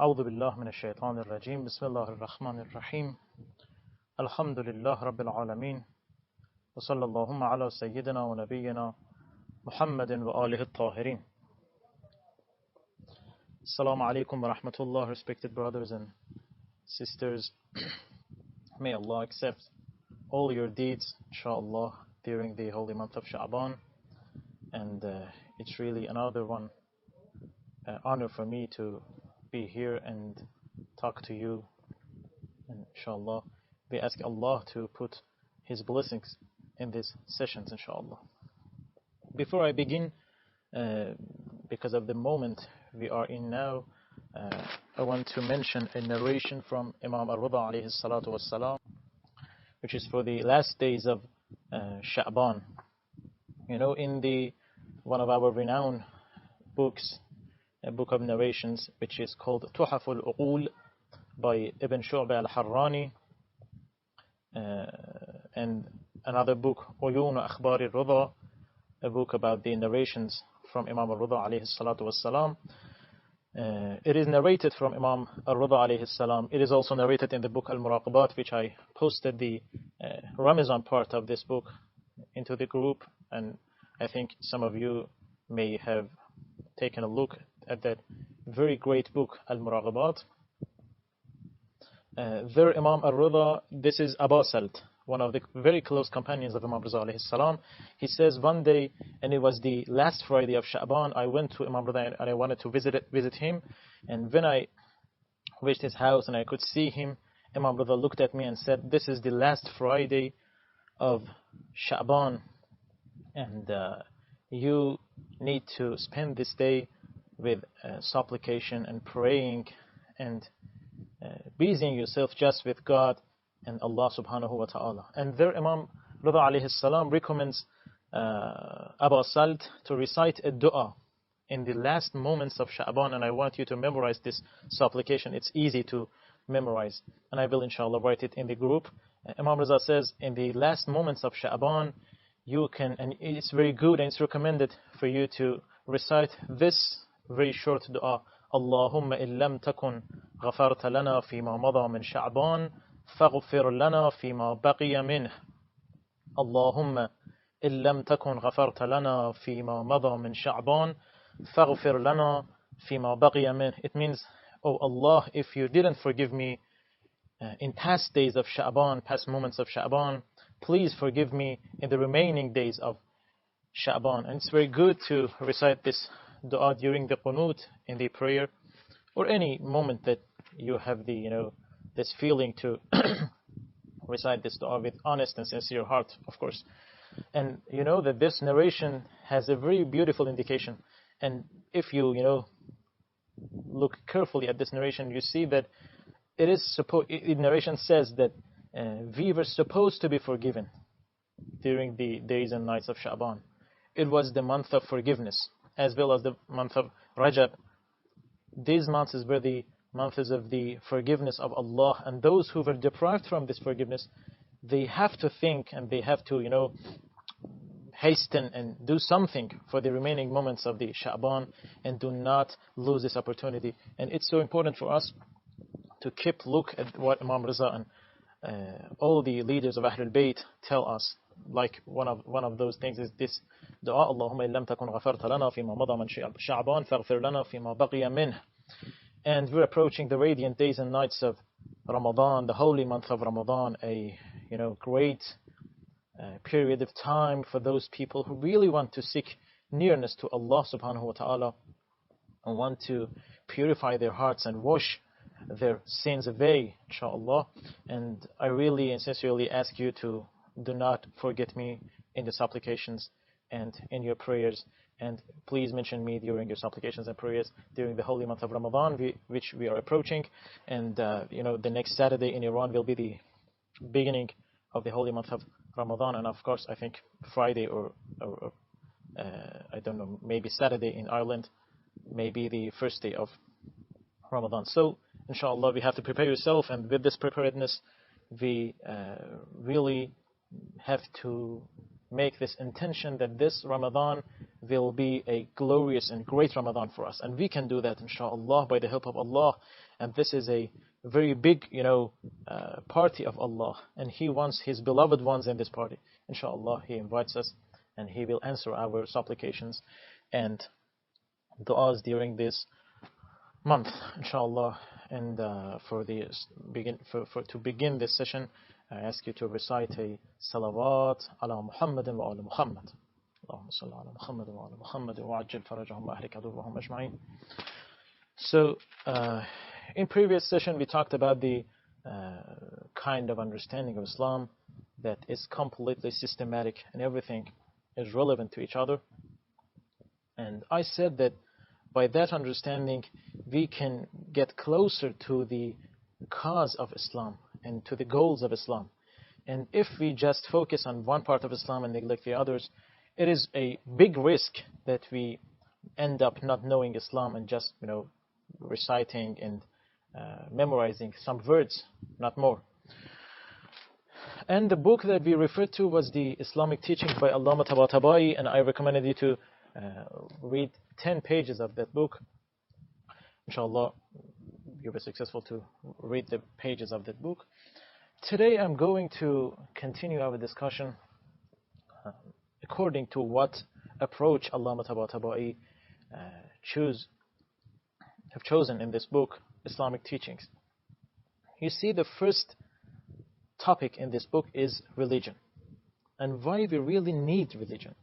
أعوذ بالله من الشيطان الرجيم بسم الله الرحمن الرحيم الحمد لله رب العالمين وصلى اللهم على سيدنا ونبينا محمد وآله الطاهرين. Assalamu alaikum wa rahmatullah, respected brothers and sisters. May Allah accept all your deeds, inshallah, during the holy month of Sha'ban. And it's really another honor for me to be here and talk to you. And inshallah, we ask Allah to put His blessings in these sessions, inshallah. Before I begin, because of the moment we are in now, I want to mention a narration from Imam al-Rida alayhi salatu wassalam, which is for the last days of Sha'ban. You know, in one of our renowned books, a book of narrations, which is called Tuhaf al-Uqul by Ibn Shu'ba al-Harrani, and another book, Uyun Akhbar al-Rida, a book about the narrations from Imam al-Rida alayhi salatu wassalam. It is narrated from Imam al-Rida alayhi salam. It is also narrated in the book Al-Muraqabat, which I posted the Ramazan part of this book into the group, and I think some of you may have taken a look at that very great book, Al-Muraqabat. There, Imam al-Rida, this is Abu Salt, one of the very close companions of Imam Rida alayhi salam. He says, one day, and it was the last Friday of Sha'ban, I went to Imam Rida and I wanted to visit him. And when I reached his house and I could see him, Imam Rida looked at me and said, this is the last Friday of Sha'ban, and you need to spend this day with supplication and praying and busying yourself just with God and Allah subhanahu wa ta'ala. And there Imam Rida alayhi salam recommends Abu Salt to recite a dua in the last moments of Sha'ban, and I want you to memorize this supplication. It's easy to memorize, and I will inshallah write it in the group. Imam Rida says, in the last moments of Sha'ban, you can, and it's very good and it's recommended for you to recite this very short dua: Allahumma illam takun ghafarta lana fima mada min Sha'ban faghfir lana fima baqiya minh. Allahumma illam takun ghafarta lana fima mada min Sha'ban faghfir lana fima baqiya minh. It means, oh Allah, if you didn't forgive me in past days of Sha'ban, past moments of Sha'ban, please forgive me in the remaining days of Sha'ban. And it's very good to recite this dua during the qunut, in the prayer, or any moment that you have this feeling to recite this dua with honest and sincere heart, of course. And you know that this narration has a very beautiful indication. And if you look carefully at this narration, you see that the narration says that we were supposed to be forgiven during the days and nights of Sha'ban. It was the month of forgiveness, as well as the month of Rajab. These months were the months of the forgiveness of Allah, and those who were deprived from this forgiveness, they have to think and they have to hasten and do something for the remaining moments of the Sha'ban, and do not lose this opportunity. And it's so important for us to keep look at what Imam Rida and all the leaders of Ahlul Bayt tell us. Like one of those things is this dua: Allahumma illam takun ghafarta lana fima mada min Sha'ban faghfir lana fima baqiya minh. And we're approaching the radiant days and nights of Ramadan, the holy month of Ramadan, a great period of time for those people who really want to seek nearness to Allah subhanahu wa ta'ala, and want to purify their hearts and wash their sins away, inshallah. And I really and sincerely ask you to do not forget me in the supplications and in your prayers, and please mention me during your supplications and prayers during the holy month of Ramadan, which we are approaching. And the next Saturday in Iran will be the beginning of the holy month of Ramadan, and of course I think Friday or I don't know, maybe Saturday in Ireland may be the first day of Ramadan. So inshallah, we have to prepare yourself, and with this preparedness we really have to make this intention that this Ramadan there will be a glorious and great Ramadan for us. And we can do that, inshallah, by the help of Allah. And this is a very big, party of Allah. And He wants His beloved ones in this party. Inshallah, He invites us and He will answer our supplications and du'as during this month, inshallah. And to begin this session, I ask you to recite a salawat ala Muhammadin wa ala Muhammad. Allahumma salli ala Muhammadin wa ala Muhammadin wa ajil farajahum wa ahlik aduwwahum ajma'in. So, in previous session we talked about the kind of understanding of Islam that is completely systematic and everything is relevant to each other. And I said that by that understanding we can get closer to the cause of Islam and to the goals of Islam. And if we just focus on one part of Islam and neglect the others, it is a big risk that we end up not knowing Islam and just, reciting and memorizing some words, not more. And the book that we referred to was the Islamic Teachings by Allama Tabatabai, and I recommended you to read 10 pages of that book. Inshallah, you'll be successful to read the pages of that book. Today I'm going to continue our discussion according to what approach Allama Tabatabai have chosen in this book, Islamic Teachings. You see, the first topic in this book is religion, and why we really need religion.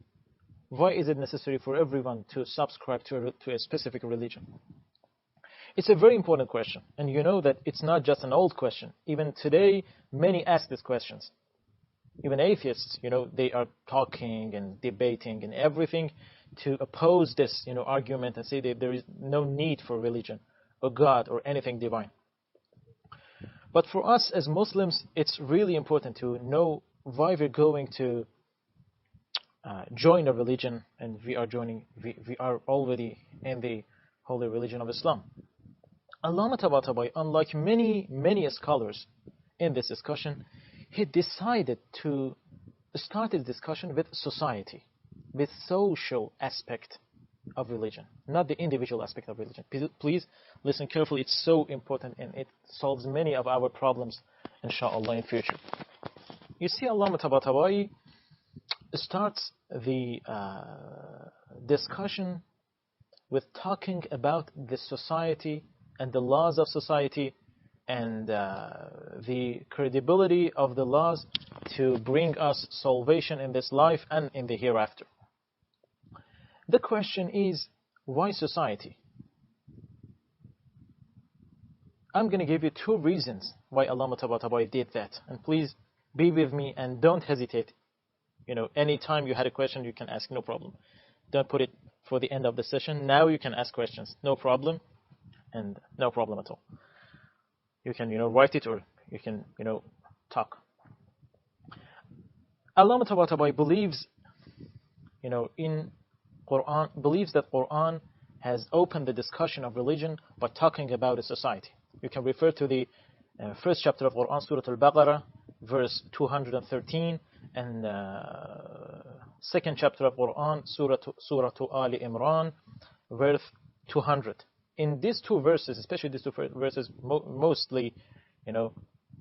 Why is it necessary for everyone to subscribe to a specific religion? It's a very important question, and you know that it's not just an old question. Even today, many ask these questions. Even atheists, they are talking and debating and everything to oppose this, argument and say that there is no need for religion or God or anything divine. But for us as Muslims, it's really important to know why we're going to join a religion, and we are already in the holy religion of Islam. Allama Tabatabai, unlike many scholars in this discussion, he decided to start his discussion with society, with social aspect of religion, not the individual aspect of religion. Please listen carefully, it's so important and it solves many of our problems, inshallah, in future. You see, Allama Tabatabai starts the discussion with talking about the society and the laws of society and the credibility of the laws to bring us salvation in this life and in the hereafter. The question is, why society? I'm going to give you 2 reasons why Allama Tabatabai did that. And please be with me and don't hesitate. Anytime you had a question, you can ask, no problem. Don't put it for the end of the session. Now you can ask questions, no problem, and no problem at all. You can, write it, or you can, talk. Allama Tabatabai believes, in Quran, believes that Quran has opened the discussion of religion by talking about a society. You can refer to the first chapter of Quran, Surah Al-Baqarah, verse 213, and second chapter of Quran, Surah Ali Imran, verse 200. In these 2 verses, especially these 2 verses, mostly,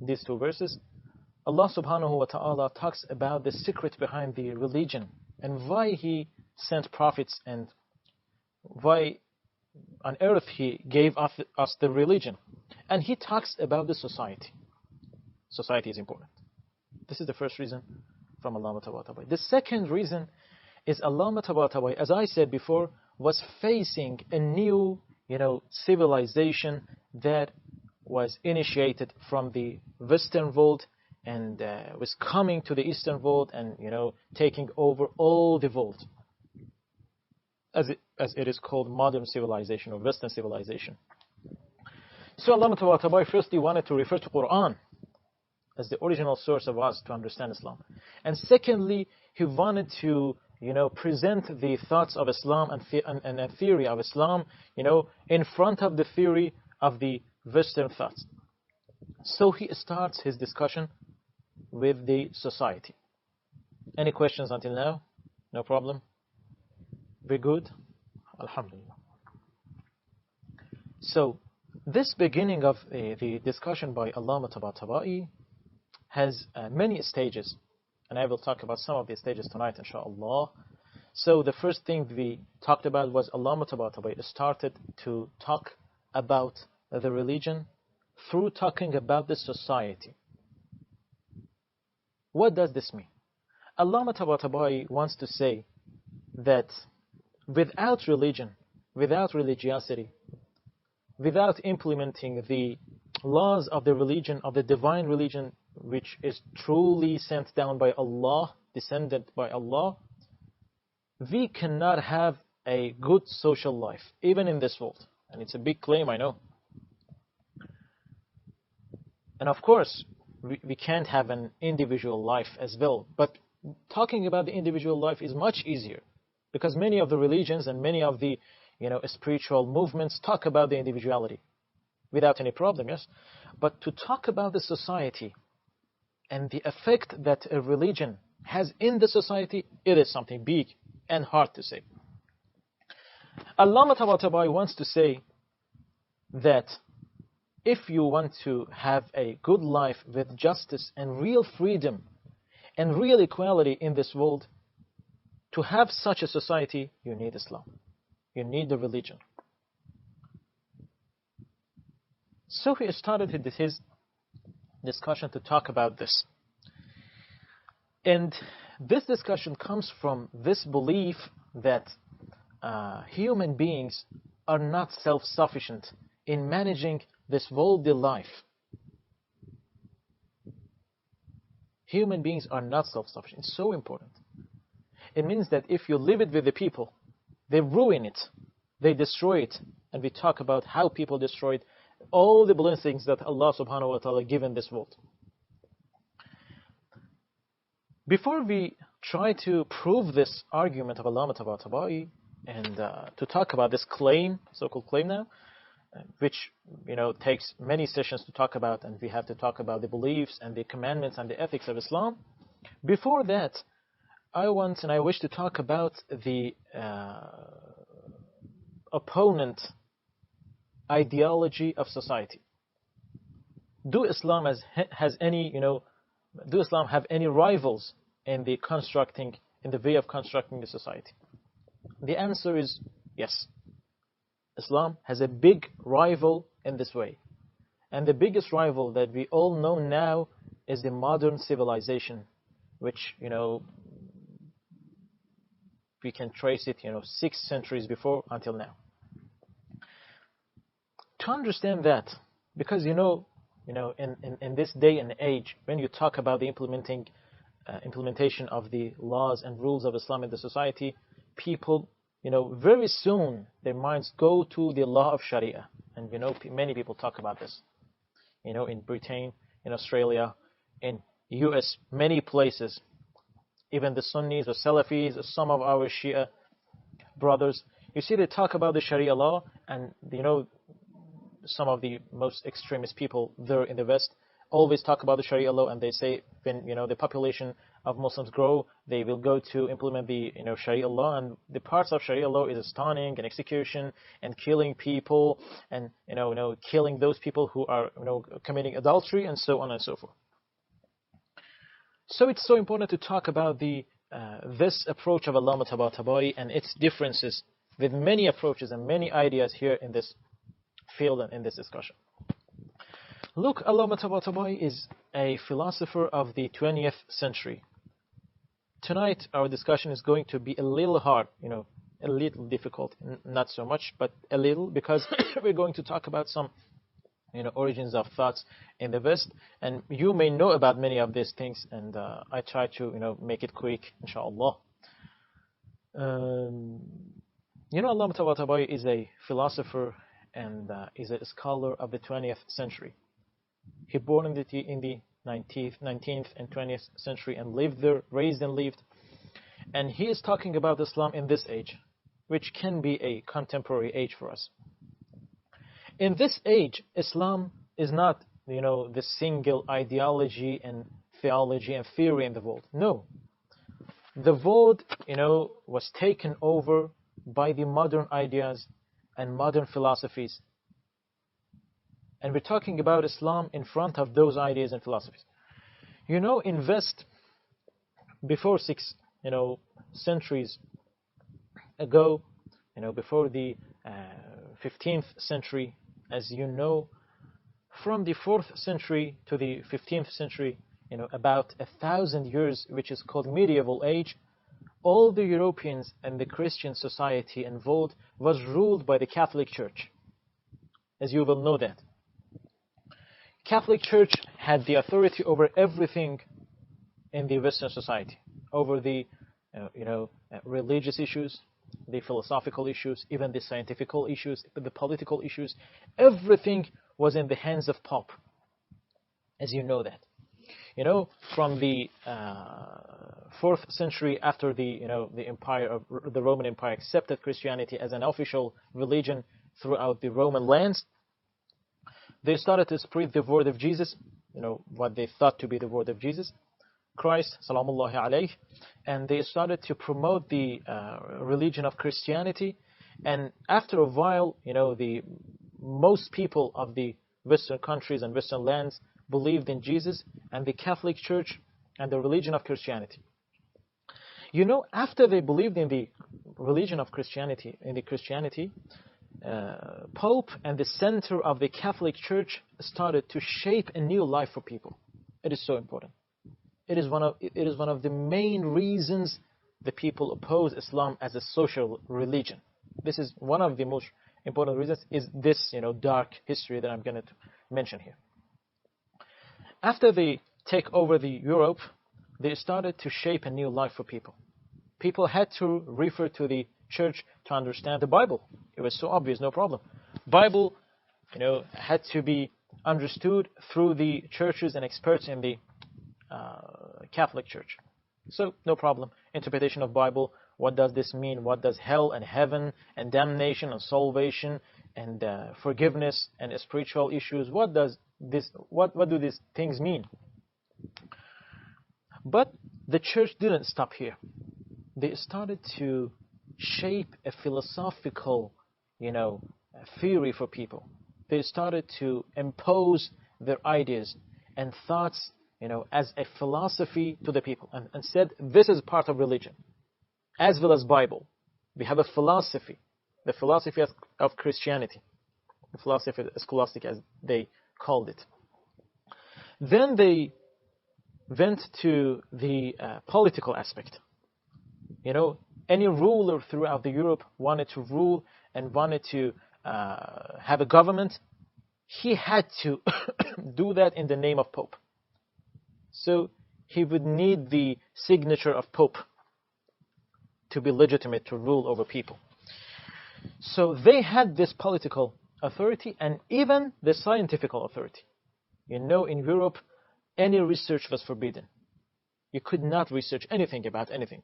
these 2 verses, Allah subhanahu wa ta'ala talks about the secret behind the religion and why He sent prophets and why on earth He gave us the religion. And He talks about the society. Society is important. This is the first reason from Allama Tabatabai. The second reason is Allama Tabatabai, as I said before, was facing a new civilization that was initiated from the Western world and was coming to the Eastern world and taking over all the world, as it is called modern civilization or Western civilization. So Allama Tabatabai firstly wanted to refer to Quran as the original source of us to understand Islam, and secondly he wanted to present the thoughts of Islam and a theory of Islam, in front of the theory of the Western thoughts. So he starts his discussion with the society. Any questions until now? No problem? Very good. Alhamdulillah. So, this beginning of the discussion by Allama Tabatabai has many stages, and I will talk about some of the stages tonight, inshallah. So, the first thing we talked about was Allama Tabatabai started to talk about the religion through talking about the society. What does this mean? Allama Tabatabai wants to say that without religion, without religiosity, without implementing the laws of the religion, of the divine religion, which is truly sent down by Allah, descended by Allah, we cannot have a good social life, even in this world. And it's a big claim, I know. And of course, we can't have an individual life as well. But talking about the individual life is much easier, because many of the religions and many of the spiritual movements talk about the individuality without any problem, yes? But to talk about the society and the effect that a religion has in the society, it is something big and hard to say. Allama Tabatabai wants to say that if you want to have a good life with justice and real freedom and real equality in this world, to have such a society, you need Islam. You need the religion. So he started his discussion to talk about this. And this discussion comes from this belief that human beings are not self-sufficient in managing this worldly life. Human beings are not self-sufficient. It's so important. It means that if you live it with the people, they ruin it, they destroy it. And we talk about how people destroyed all the blessings that Allah subhanahu wa ta'ala given this world. Before we try to prove this argument of Allama Tabatabai and to talk about this claim, so-called claim now, which takes many sessions to talk about, and we have to talk about the beliefs and the commandments and the ethics of Islam. Before that, I wish to talk about the opponent ideology of society. Do Islam have any rivals in the way of constructing the society? The answer is yes. Islam has a big rival in this way. And the biggest rival that we all know now is the modern civilization, which, we can trace it, 6 centuries before until now. To understand that, because in this day and age, when you talk about the implementation of the laws and rules of Islam in the society, people, very soon their minds go to the law of Sharia. And many people talk about this. In Britain, in Australia, in US, many places, even the Sunnis, the Salafis, some of our Shia brothers, you see they talk about the Sharia law, and some of the most extremist people there in the West always talk about the Sharia law, and they say when the population of Muslims grow, they will go to implement the Sharia law, and the parts of Sharia law is stoning and execution and killing people, and killing those people who are committing adultery, and so on and so forth. So it's so important to talk about this approach of Allama Tabatabai and its differences with many approaches and many ideas here in this field and in this discussion. Look, Allama Tabatabai is a philosopher of the 20th century. Tonight, our discussion is going to be a little hard, a little difficult, not so much, but a little, because we're going to talk about some, origins of thoughts in the West, and you may know about many of these things, and I try to, make it quick, inshallah. Allama Tabatabai is a philosopher and is a scholar of the 20th century. He born in the 19th and 20th century and lived there, raised and lived. And he is talking about Islam in this age, which can be a contemporary age for us. In this age, Islam is not, the single ideology and theology and theory in the world. No. The world, was taken over by the modern ideas and modern philosophies. And we're talking about Islam in front of those ideas and philosophies. In West, before 6, centuries ago, before the 15th century, as you know, from the 4th century to the 15th century, about 1,000 years, which is called medieval age, all the Europeans and the Christian society involved was ruled by the Catholic Church, as you will know that. Catholic Church had the authority over everything in the Western society, over the religious issues, the philosophical issues, even the scientific issues, the political issues. Everything was in the hands of Pope, as you know that. From the 4th century, after the empire of the Roman Empire accepted Christianity as an official religion throughout the Roman lands, they started to spread the word of Jesus, what they thought to be the word of Jesus, Christ, salamullahi alayhi, and they started to promote the religion of Christianity. And after a while, the most people of the Western countries and Western lands believed in Jesus and the Catholic Church and the religion of Christianity. After they believed in the religion of Christianity, Pope and the center of the Catholic Church started to shape a new life for people. It is so important. It is one of the main reasons the people oppose Islam as a social religion. This is one of the most important reasons, is this dark history that I'm going to mention here. After they take over the Europe, they started to shape a new life for people. People had to refer to the church to understand the Bible. It was so obvious, no problem. Bible, had to be understood through the churches and experts in the Catholic Church. So, no problem. Interpretation of Bible. What does this mean? What does hell and heaven and damnation and salvation and forgiveness and spiritual issues? What do these things mean? But the church didn't stop here. They started to shape a philosophical, theory for people. They started to impose their ideas and thoughts, as a philosophy to the people, and said this is part of religion, as well as Bible. We have a philosophy, the philosophy of Christianity, the philosophy scholastic, as they called it. Then they went to the political aspect. Any ruler throughout the Europe wanted to rule and wanted to have a government. He had to do that in the name of Pope. So he would need the signature of Pope to be legitimate to rule over people. So they had this political authority and even the scientific authority. In Europe, any research was forbidden. You could not research anything about anything.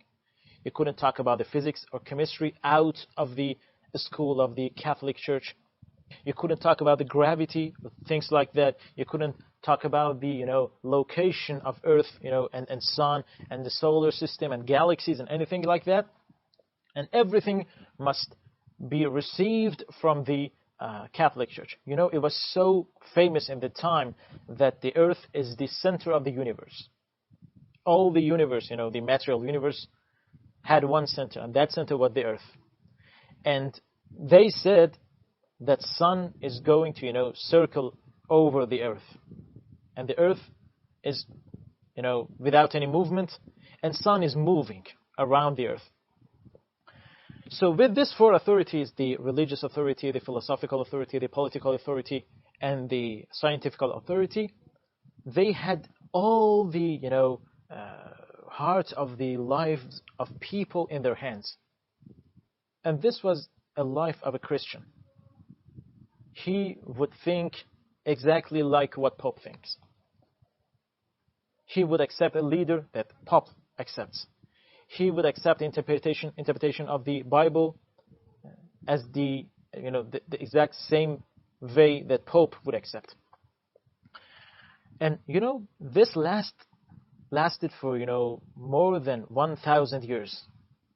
You couldn't talk about the physics or chemistry out of the school of the Catholic Church. You couldn't talk about the gravity, things like that. You couldn't talk about the location of Earth, and Sun and the solar system and galaxies and anything like that. And everything must be received from the Catholic Church. It was so famous in the time that the Earth is the center of the universe. All the universe, the material universe, had one center, and that center was the Earth. And they said that Sun is going to, circle over the Earth. And the Earth is, without any movement, and Sun is moving around the Earth. So with these four authorities, the religious authority, the philosophical authority, the political authority, and the scientific authority, they had all the, heart of the lives of people in their hands. And this was a life of a Christian. He would think exactly like what Pope thinks. He would accept a leader that Pope accepts. He would accept the interpretation of the Bible as the exact same way that Pope would accept. And this lasted for more than 1,000 years.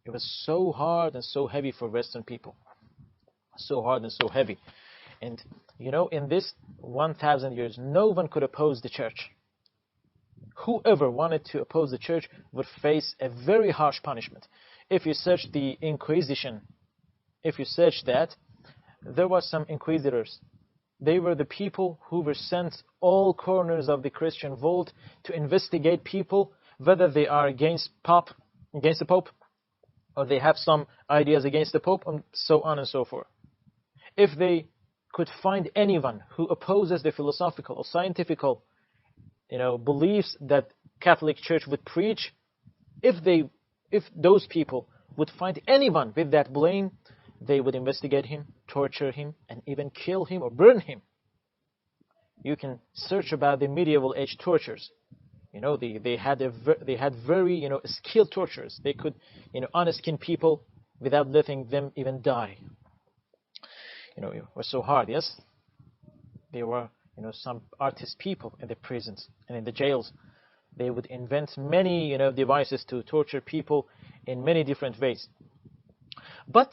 It was so hard and so heavy for Western people. So hard and so heavy. And, in this 1,000 years, no one could oppose the church. Whoever wanted to oppose the church would face a very harsh punishment. If you search the Inquisition, if you search that, there were some inquisitors. They were the people who were sent all corners of the Christian world to investigate people, whether they are against the Pope, or they have some ideas against the Pope, and so on and so forth. If they could find anyone who opposes the philosophical or scientific beliefs that Catholic Church would preach, if those people would find anyone with that blame, they would investigate him, torture him, and even kill him or burn him. You can search about the medieval age tortures. They had very skilled torturers. They could unskin people without letting them even die. It was so hard. Yes, there were some artist people in the prisons and in the jails. They would invent many devices to torture people in many different ways. But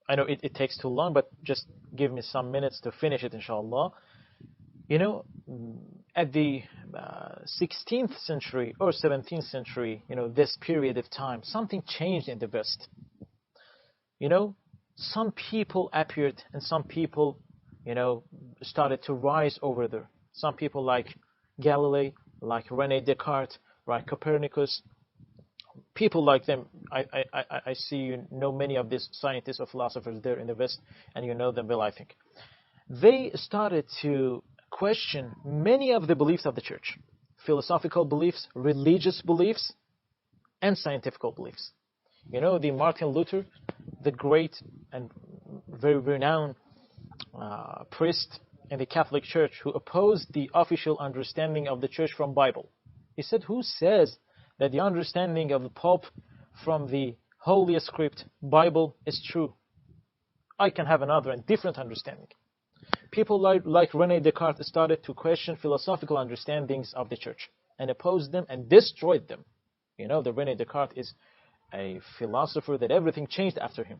I know it takes too long, but just give me some minutes to finish it, inshallah. At the 16th century or 17th century, this period of time, something changed in the West. Some people appeared and some people, started to rise over there. Some people like Galilei, like René Descartes, like Copernicus, people like them. I see you know many of these scientists or philosophers there in the West, and you know them well, I think. They started to question many of the beliefs of the church, philosophical beliefs, religious beliefs, and scientific beliefs. The Martin Luther, the great and very renowned priest in the Catholic Church who opposed the official understanding of the church from Bible. He said, who says that the understanding of the Pope from the Holy Script, Bible, is true? I can have another and different understanding. People like René Descartes started to question philosophical understandings of the church and opposed them and destroyed them. The René Descartes is a philosopher that everything changed after him.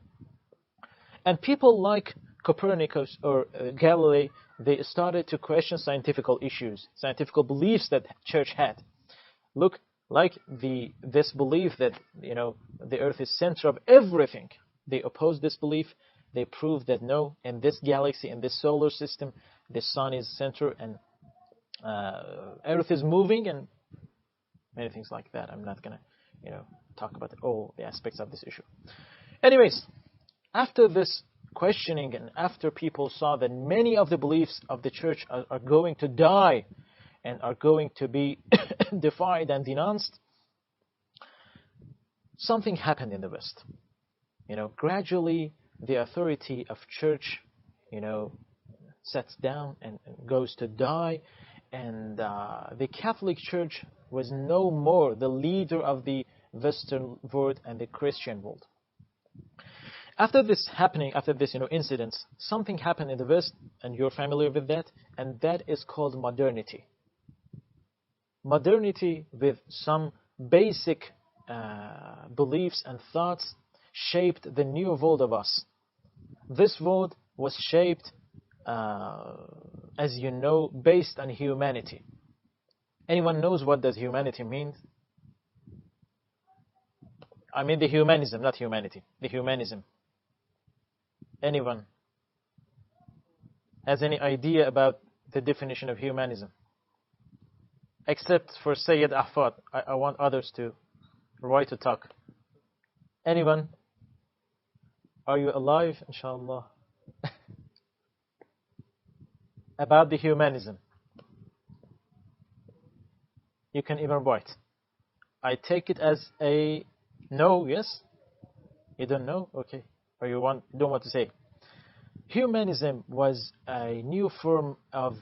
And people like Copernicus or Galilei, they started to question scientific issues, scientific beliefs that church had. Look, like this belief that the earth is center of everything. They opposed this belief. They proved that no, in this galaxy, in this solar system, the sun is center and earth is moving, and many things like that. I'm not gonna talk about all the aspects of this issue. Anyways, after this questioning and after people saw that many of the beliefs of the church are going to die and are going to be defied and denounced, something happened in the West. Gradually the authority of church, sets down and goes to die, and the Catholic Church was no more the leader of the Western world and the Christian world. After this happening, after this incident, something happened in the West, and you're familiar with that, and that is called modernity. Modernity, with some basic beliefs and thoughts, shaped the new world of us. This world was shaped, as you know, based on humanity. Anyone knows what does humanity mean? I mean the humanism, not humanity. The humanism. Anyone has any idea about the definition of humanism? Except for Sayyid Ahfad. I want others to to talk. Anyone? Are you alive, inshallah? About the humanism. You can even write. I take it as a no, yes? You don't know? Okay. Or you don't want to say. Humanism was a new form of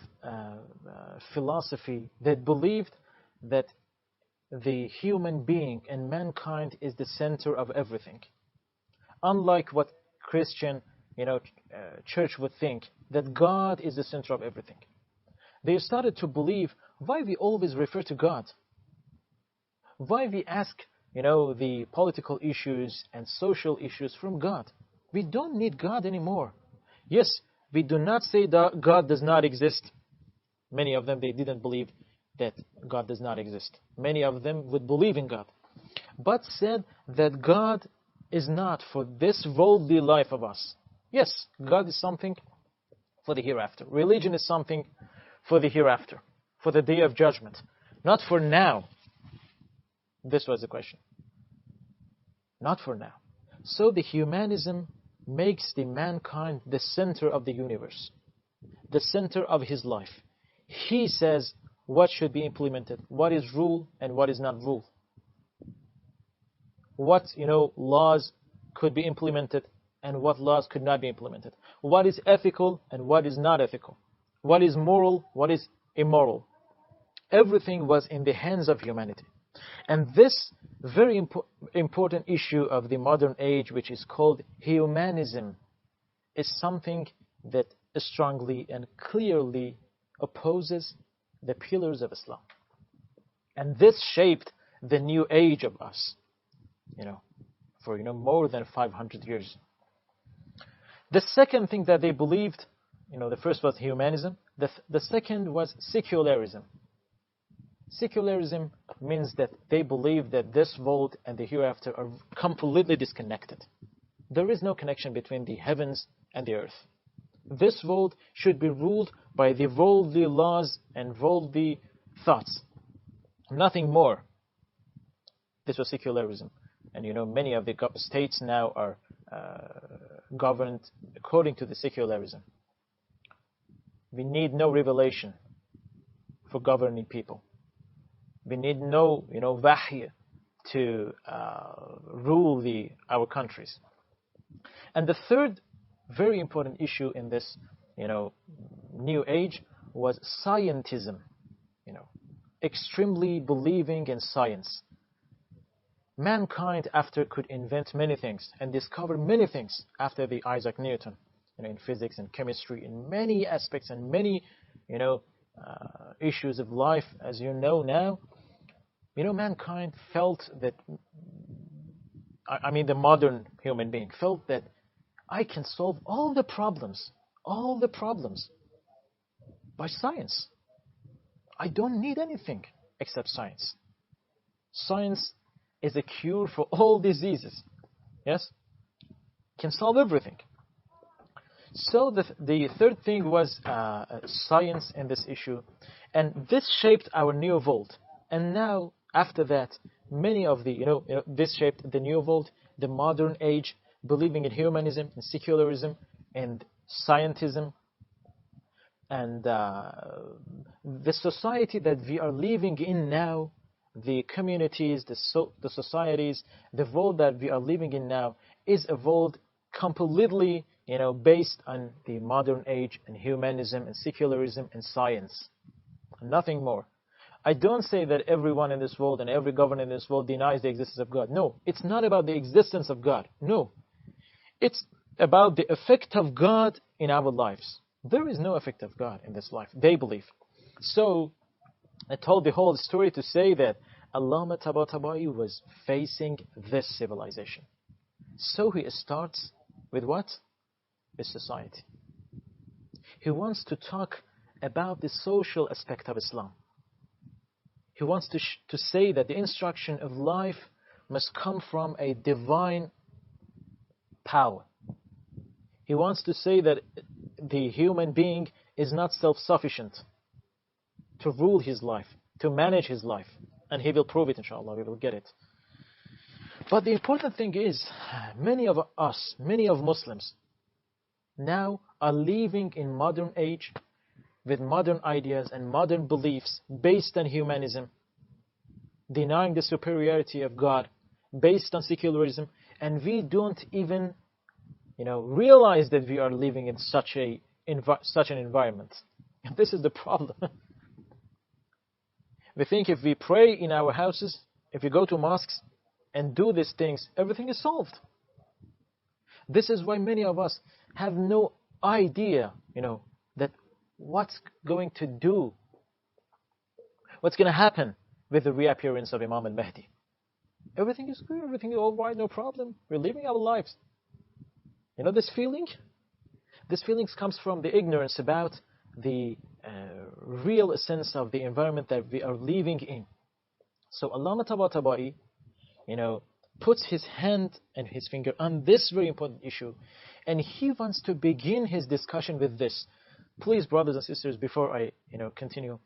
philosophy that believed that the human being and mankind is the center of everything. Unlike what Christian, church would think, that God is the center of everything. They started to believe why we always refer to God. Why we ask, the political issues and social issues from God. We don't need God anymore. Yes, we do not say that God does not exist. Many of them, they didn't believe that God does not exist. Many of them would believe in God, but said that God is not for this worldly life of us. Yes, God is something for the hereafter. Religion is something for the hereafter, for the day of judgment, not for now. This was the question. Not for now. So the humanism makes the mankind the center of the universe, the center of his life. He says what should be implemented, what is rule and what is not rule. What, laws could be implemented and what laws could not be implemented. What is ethical and what is not ethical. What is moral, what is immoral. Everything was in the hands of humanity. And this very important issue of the modern age, which is called humanism, is something that strongly and clearly opposes the pillars of Islam. And this shaped the new age of us, for more than 500 years. The second thing that they believed, the first was humanism. The second was secularism. Secularism means that they believe that this world and the hereafter are completely disconnected. There is no connection between the heavens and the earth. This world should be ruled by the worldly laws and worldly thoughts. Nothing more. This was secularism. And many of the states now are governed according to the secularism. We need no revelation for governing people. We need no, wahy to rule our countries. And the third very important issue in this, new age was scientism. Extremely believing in science. Mankind after could invent many things and discover many things after the Isaac Newton, in physics and chemistry, in many aspects and many, issues of life, as now. Mankind felt that, the modern human being felt that I can solve all the problems by science. I don't need anything except science. Science is a cure for all diseases. Yes? Can solve everything. So the third thing was science in this issue. And this shaped our new world. And now, after that, many of the, this shaped the new world, the modern age, believing in humanism and secularism and scientism. And the society that we are living in now, the communities, the societies, the world that we are living in now is a world completely, based on the modern age and humanism and secularism and science. Nothing more. I don't say that everyone in this world and every government in this world denies the existence of God. No, it's not about the existence of God. No, it's about the effect of God in our lives. There is no effect of God in this life, they believe. So, I told the whole story to say that Allama Tabatabai was facing this civilization. So he starts with what? With society. He wants to talk about the social aspect of Islam. He wants to say that the instruction of life must come from a divine power. He wants to say that the human being is not self-sufficient to rule his life, to manage his life. And he will prove it, inshallah, we will get it. But the important thing is, many of us, many of Muslims, now are living in modern age with modern ideas and modern beliefs based on humanism, denying the superiority of God, based on secularism, and we don't even, realize that we are living in such an environment. And this is the problem. We think if we pray in our houses, if we go to mosques and do these things, everything is solved. This is why many of us have no idea, that what's going to happen with the reappearance of Imam al-Mahdi. Everything is good, everything is all right, no problem. We're living our lives. You know this feeling? This feeling comes from the ignorance about the real essence of the environment that we are living in. So Allama Tabatabai, puts his hand and his finger on this very important issue, and he wants to begin his discussion with this. Please, brothers and sisters, before I, continue,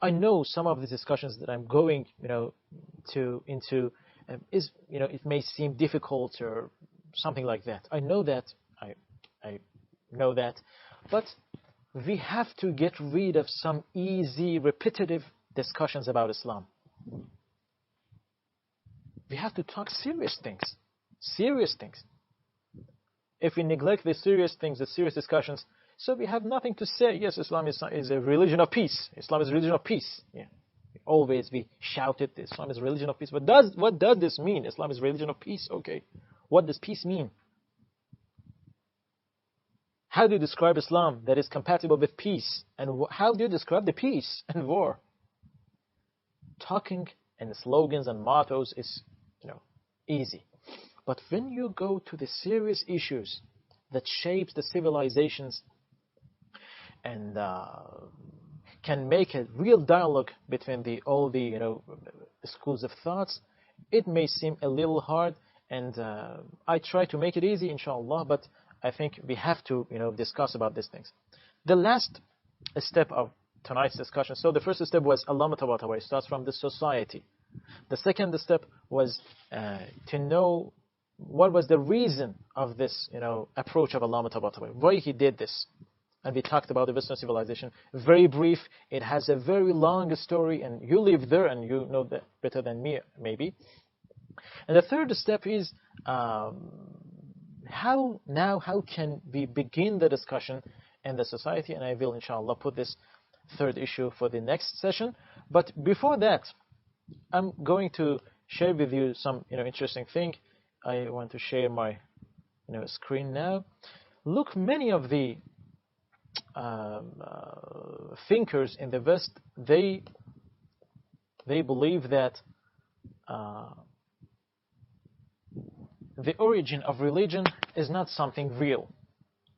I know some of the discussions that I'm going, into it may seem difficult or something like that. I know that. I know that, but we have to get rid of some easy, repetitive discussions about Islam. We have to talk serious things. Serious things. If we neglect the serious things, the serious discussions, so we have nothing to say. Yes, Islam is a religion of peace. Islam is a religion of peace. Yeah. Always we shout it, Islam is a religion of peace. But what does this mean? Islam is a religion of peace. Okay. What does peace mean? How do you describe Islam that is compatible with peace? And how do you describe the peace and war? Talking and slogans and mottos is, easy. But when you go to the serious issues that shapes the civilizations and can make a real dialogue between all the schools of thoughts, it may seem a little hard, and I try to make it easy, inshallah, but I think we have to discuss about these things. The last step of tonight's discussion, so the first step was Allama Tabatabai, starts from the society. The second step was to know what was the reason of this approach of Allama Tabatabai, why he did this. And we talked about the Western civilization. Very brief. It has a very long story, and you live there, and you know that better than me, maybe. And the third step is how can we begin the discussion in the society? And I will, inshallah, put this third issue for the next session. But before that, I'm going to share with you some interesting thing. I want to share my screen now. Look, many of the thinkers in the West, they believe that the origin of religion is not something real.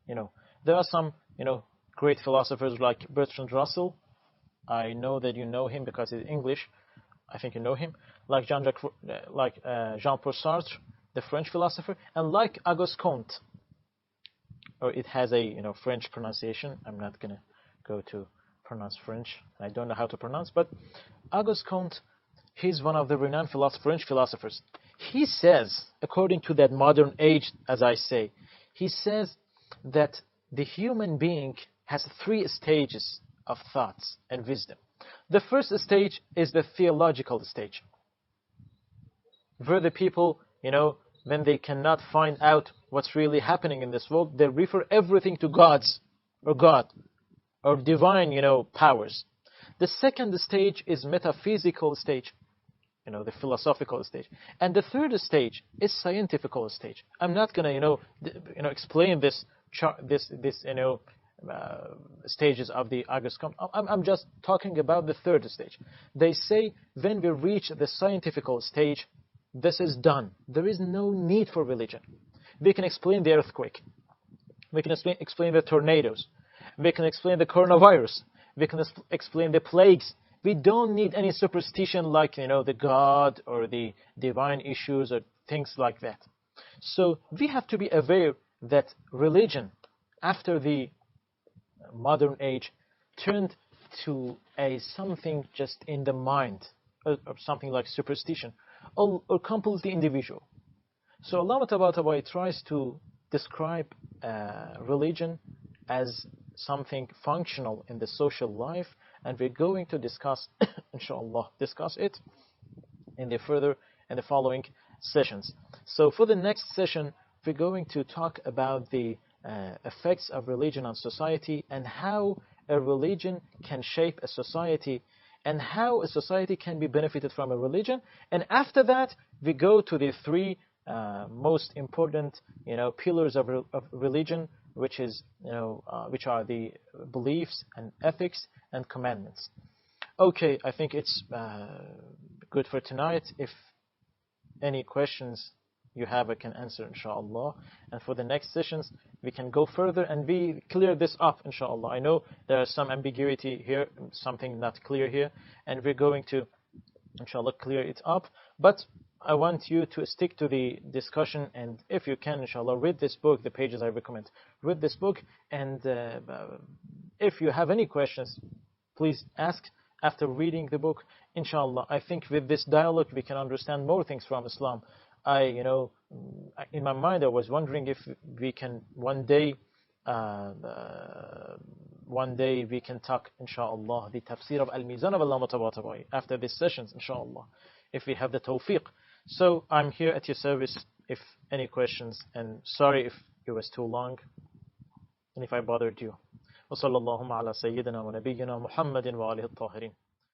There are some great philosophers like Bertrand Russell. I know that you know him because he's English. I think you know him. Like Jean-Paul Sartre, the French philosopher, and like Auguste Comte. Or it has a French pronunciation. I'm not gonna go to pronounce French. I don't know how to pronounce, but Auguste Comte, he's one of the renowned French philosophers. He says, according to that modern age, as I say, he says that the human being has 3 stages of thoughts and wisdom. The first stage is the theological stage, where the people, when they cannot find out what's really happening in this world, they refer everything to God or divine, powers. The second stage is metaphysical stage, the philosophical stage, and the third stage is scientifical stage. I'm not gonna, explain this stages of the Auguste Comte. I'm just talking about the third stage. They say when we reach the scientifical stage, this is done. There is no need for religion. We can explain the earthquake. We can explain the tornadoes. We can explain the coronavirus. We can explain the plagues. We don't need any superstition like, the God or the divine issues or things like that. So we have to be aware that religion, after the modern age, turned to a something just in the mind, or something like superstition, or completely individual. So Allama Tabatabai tries to describe religion as something functional in the social life, and we're going to discuss, inshallah, it in the following sessions. So for the next session, we're going to talk about the effects of religion on society, and how a religion can shape a society, and how a society can be benefited from a religion. And after that, we go to the 3 most important, pillars of religion, which are the beliefs and ethics and commandments. Okay, I think it's good for tonight. If any questions you have, I can answer, inshallah. And for the next sessions, we can go further and we clear this up, inshallah. I know there is some ambiguity here, something not clear here, and we're going to, inshallah, clear it up. But I want you to stick to the discussion, and if you can, inshallah, read this book, the pages I recommend. Read this book, and if you have any questions, please ask after reading the book. Inshallah, I think with this dialogue we can understand more things from Islam. In my mind, I was wondering if we can one day we can talk, inshallah, the tafsir of Al-Mizan of Allah Mutabatabay after these sessions, inshallah, if we have the tawfiq. So I'm here at your service if any questions, and sorry if it was too long and if I bothered you. وصلى اللهم على سيدنا ونبينا محمد وآله الطاهرين.